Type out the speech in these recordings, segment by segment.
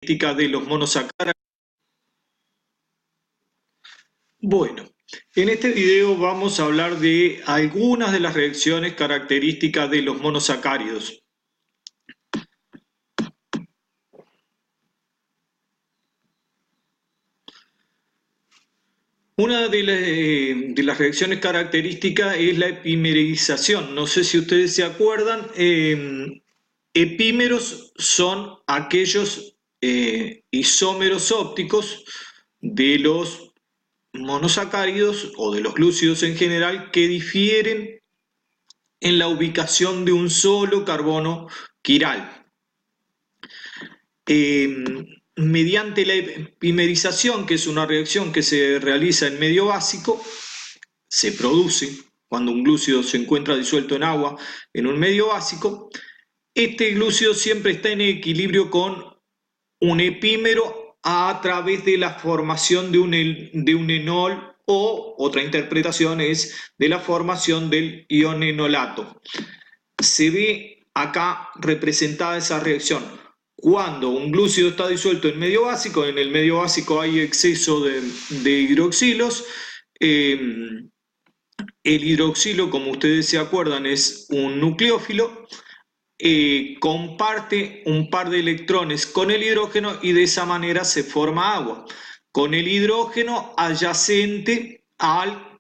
De los monosacáridos. Bueno, en este video vamos a hablar de algunas de las reacciones características de los monosacáridos. Una de las reacciones características es la epimerización. No sé si ustedes se acuerdan, epímeros son aquellos isómeros ópticos de los monosacáridos o de los glúcidos en general que difieren en la ubicación de un solo carbono quiral. Mediante la epimerización, que es una reacción que se realiza en medio básico, se produce cuando un glúcido se encuentra disuelto en agua en un medio básico. Este glúcido siempre está en equilibrio con un epímero a través de la formación de un enol, o otra interpretación es de la formación del ion enolato. Se ve acá representada esa reacción. Cuando un glúcido está disuelto en medio el medio básico hay exceso de hidroxilos. El hidroxilo, como ustedes se acuerdan, es un nucleófilo. Comparte un par de electrones con el hidrógeno y de esa manera se forma agua, con el hidrógeno adyacente al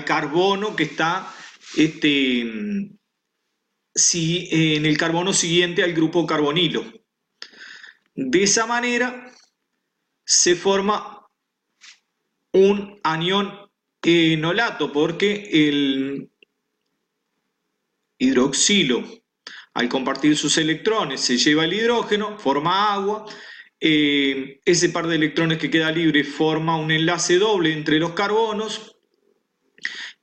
carbono que está en el carbono siguiente al grupo carbonilo. De esa manera se forma un anión enolato, porque el hidroxilo, al compartir sus electrones, se lleva el hidrógeno, forma agua. Ese par de electrones que queda libre forma un enlace doble entre los carbonos.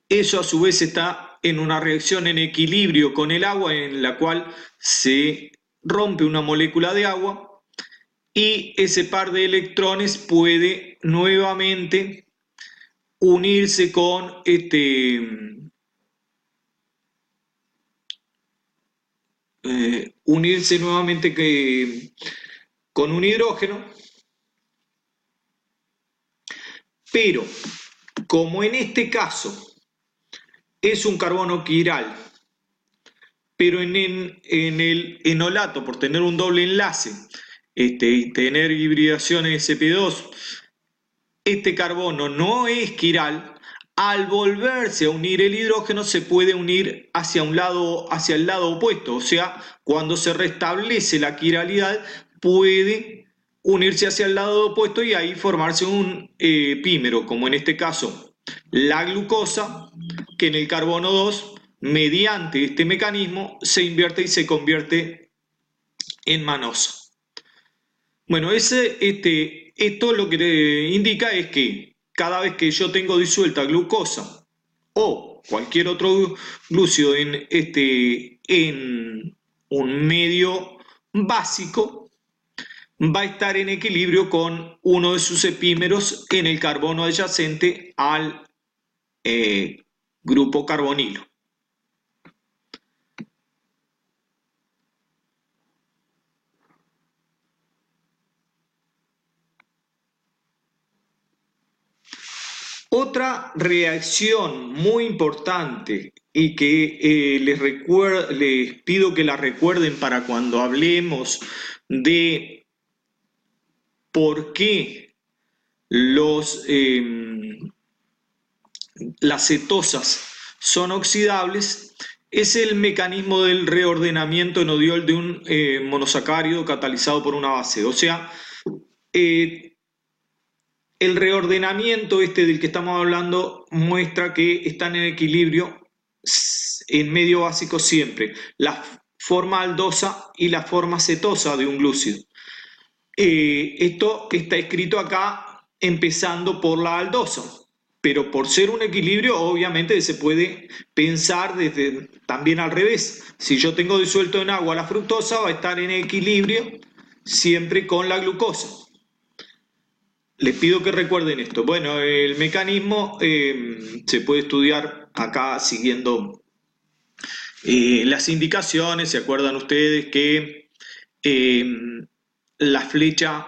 Eso a su vez está en una reacción en equilibrio con el agua, en la cual se rompe una molécula de agua y ese par de electrones puede nuevamente unirse con con un hidrógeno, pero como en este caso es un carbono quiral, pero en el enolato, por tener un doble enlace y tener hibridación sp2, este carbono no es quiral. Al volverse a unir el hidrógeno se puede unir hacia el lado opuesto, o sea, cuando se restablece la quiralidad puede unirse hacia el lado opuesto y ahí formarse un epímero, como en este caso la glucosa, que en el carbono 2, mediante este mecanismo, se invierte y se convierte en manosa. Bueno, esto lo que indica es que cada vez que yo tengo disuelta glucosa o cualquier otro glúcido en un medio básico, va a estar en equilibrio con uno de sus epímeros en el carbono adyacente al grupo carbonilo. Otra reacción muy importante y que les pido que la recuerden para cuando hablemos de por qué las cetosas son oxidables, es el mecanismo del reordenamiento enodiol de un monosacárido catalizado por una base. O sea, el reordenamiento del que estamos hablando muestra que están en equilibrio en medio básico siempre la forma aldosa y la forma cetosa de un glúcido. Esto está escrito acá empezando por la aldosa, pero por ser un equilibrio obviamente se puede pensar también al revés. Si yo tengo disuelto en agua la fructosa, va a estar en equilibrio siempre con la glucosa. Les pido que recuerden esto. Bueno, el mecanismo se puede estudiar acá siguiendo las indicaciones. ¿Se acuerdan ustedes que la flecha,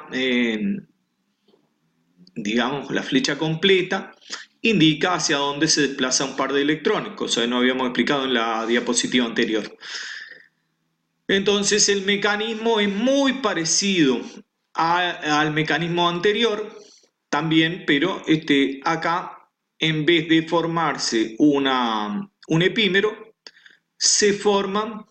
digamos, la flecha completa, indica hacia dónde se desplaza un par de electrones, cosa que no habíamos explicado en la diapositiva anterior. Entonces el mecanismo es muy parecido al mecanismo anterior también, pero acá en vez de formarse un epímero, se forman,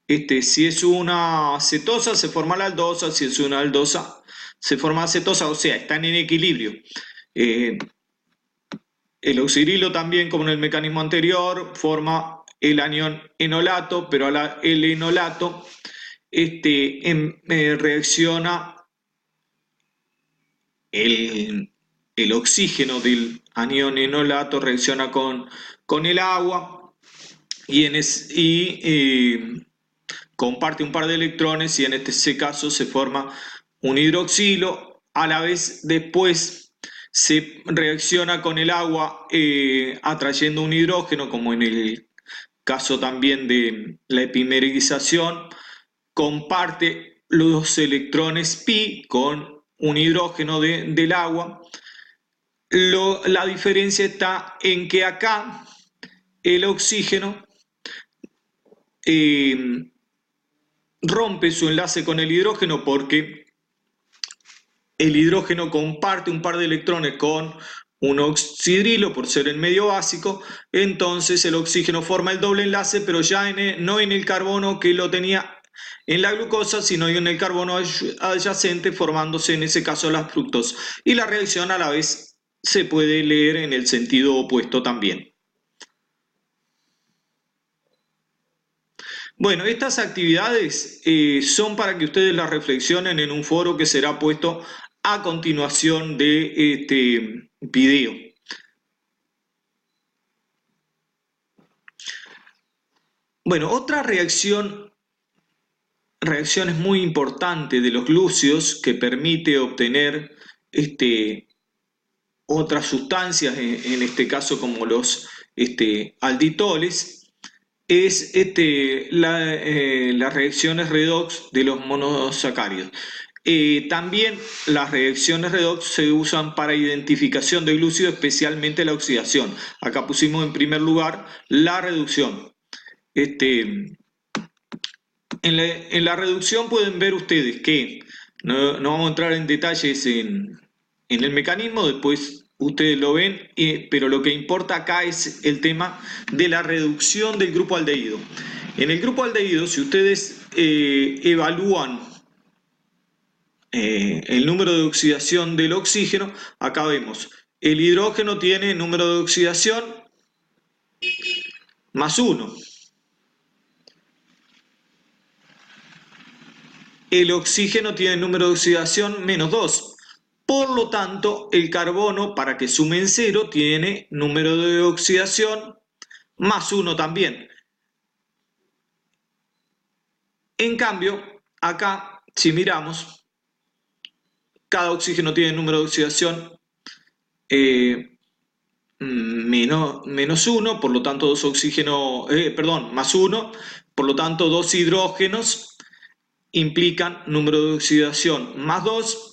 si es una cetosa se forma la aldosa, si es una aldosa se forma acetosa, o sea, están en equilibrio. El oxidrilo también, como en el mecanismo anterior, forma el anión enolato, pero el enolato reacciona el oxígeno del anión enolato, reacciona con el agua y comparte un par de electrones y en este caso se forma un hidroxilo. A la vez después se reacciona con el agua atrayendo un hidrógeno, como en el caso también de la epimerización, comparte los electrones pi con un hidrógeno del agua. La diferencia está en que acá el oxígeno rompe su enlace con el hidrógeno porque el hidrógeno comparte un par de electrones con un oxidrilo por ser el medio básico, entonces el oxígeno forma el doble enlace, pero ya no en el carbono que lo tenía en la glucosa, sino en el carbono adyacente, formándose en ese caso la fructosa. Y la reacción a la vez se puede leer en el sentido opuesto también. Bueno, estas actividades son para que ustedes las reflexionen en un foro que será puesto a continuación de este video. Bueno, otra reacción es muy importante de los glúcidos que permite obtener otras sustancias, en este caso como los alditoles, es las reacciones redox de los monosacáridos. También las reacciones redox se usan para identificación de glúcidos, especialmente la oxidación. Acá pusimos en primer lugar la reducción. En la reducción pueden ver ustedes que no vamos a entrar en detalles en el mecanismo, después ustedes lo ven, pero lo que importa acá es el tema de la reducción del grupo aldehído. En el grupo aldehído, si ustedes evalúan el número de oxidación del oxígeno, acá vemos, el hidrógeno tiene número de oxidación más 1. El oxígeno tiene número de oxidación menos 2. Por lo tanto, el carbono, para que sumen 0, tiene número de oxidación más 1 también. En cambio, acá, si miramos, cada oxígeno tiene número de oxidación menos 1, por lo tanto más 1, por lo tanto 2 hidrógenos implican número de oxidación más 2.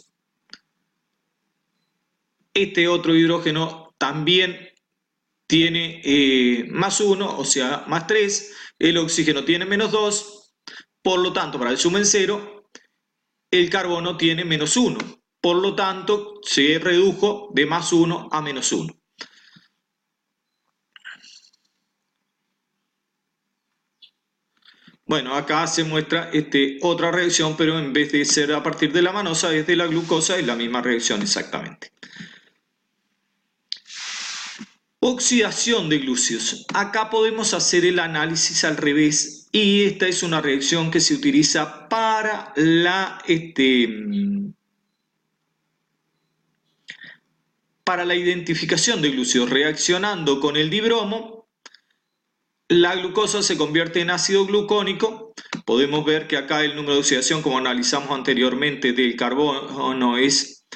Este otro hidrógeno también tiene más 1, o sea, más 3. El oxígeno tiene menos 2. Por lo tanto, para el sumen 0, el carbono tiene menos 1. Por lo tanto, se redujo de más 1 a menos 1. Bueno, acá se muestra otra reacción, pero en vez de ser a partir de la manosa, es de la glucosa, es la misma reacción exactamente. Oxidación de glúcidos. Acá podemos hacer el análisis al revés y esta es una reacción que se utiliza para la identificación de glúcidos. Reaccionando con el dibromo, la glucosa se convierte en ácido glucónico. Podemos ver que acá el número de oxidación, como analizamos anteriormente, del carbono es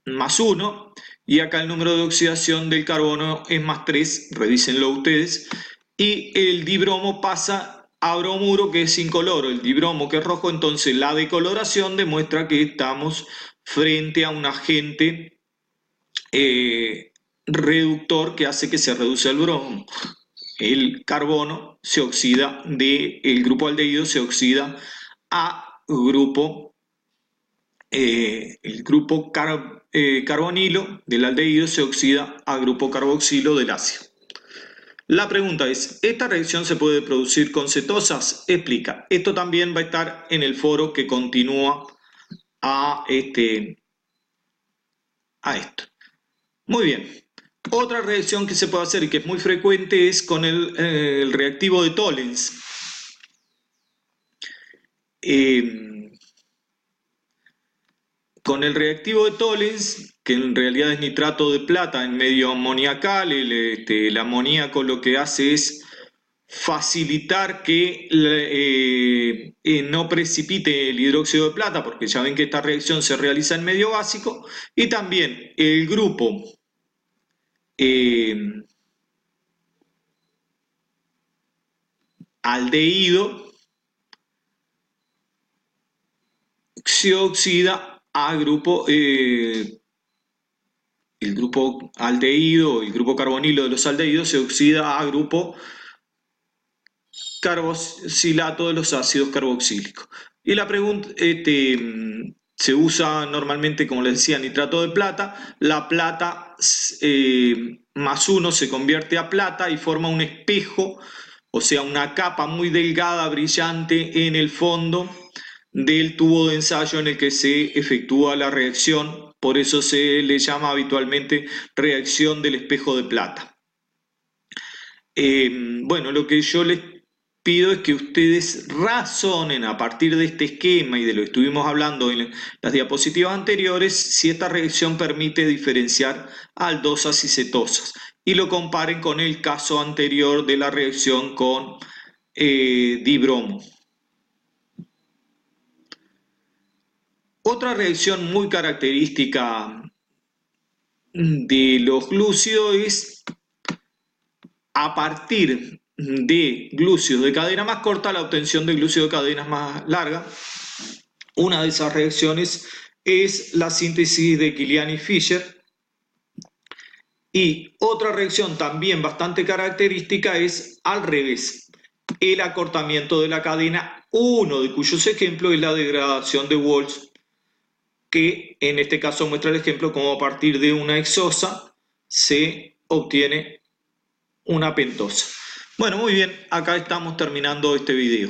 más 1. Y acá el número de oxidación del carbono es más 3, revísenlo ustedes, y el dibromo pasa bromuro, que es incoloro, el dibromo, que es rojo. Entonces la decoloración demuestra que estamos frente a un agente reductor que hace que se reduzca el bromo. El carbono se oxida el grupo aldehído se oxida a grupo, el grupo carbonilo del aldehído se oxida a grupo carboxilo del ácido. La pregunta es, ¿esta reacción se puede producir con cetosas? Explica. Esto también va a estar en el foro que continúa a esto. Muy bien. Otra reacción que se puede hacer y que es muy frecuente es con el reactivo de Tollens. Con el reactivo de Tollens, que en realidad es nitrato de plata en medio amoniacal, el amoníaco lo que hace es facilitar que no precipite el hidróxido de plata, porque ya ven que esta reacción se realiza en medio básico, y también el grupo aldehído se oxida a grupo, el grupo aldehído, el grupo carbonilo de los aldehídos se oxida a grupo carboxilato de los ácidos carboxílicos. Y la pregunta, se usa normalmente, como les decía, nitrato de plata. La plata más 1 se convierte a plata y forma un espejo, o sea, una capa muy delgada, brillante en el fondo del tubo de ensayo en el que se efectúa la reacción. Por eso se le llama habitualmente reacción del espejo de plata. Bueno, lo que yo les pido es que ustedes razonen a partir de este esquema y de lo que estuvimos hablando en las diapositivas anteriores si esta reacción permite diferenciar aldosas y cetosas y lo comparen con el caso anterior de la reacción con dibromo. Otra reacción muy característica de los glúcidos es a partir de glúcidos de cadena más corta la obtención de glúcidos de cadenas más largas. Una de esas reacciones es la síntesis de Kiliani-Fischer. Y otra reacción también bastante característica es al revés, el acortamiento de la cadena, uno de cuyos ejemplos es la degradación de Walsh, que en este caso muestra el ejemplo como a partir de una hexosa se obtiene una pentosa. Bueno, muy bien, acá estamos terminando este video.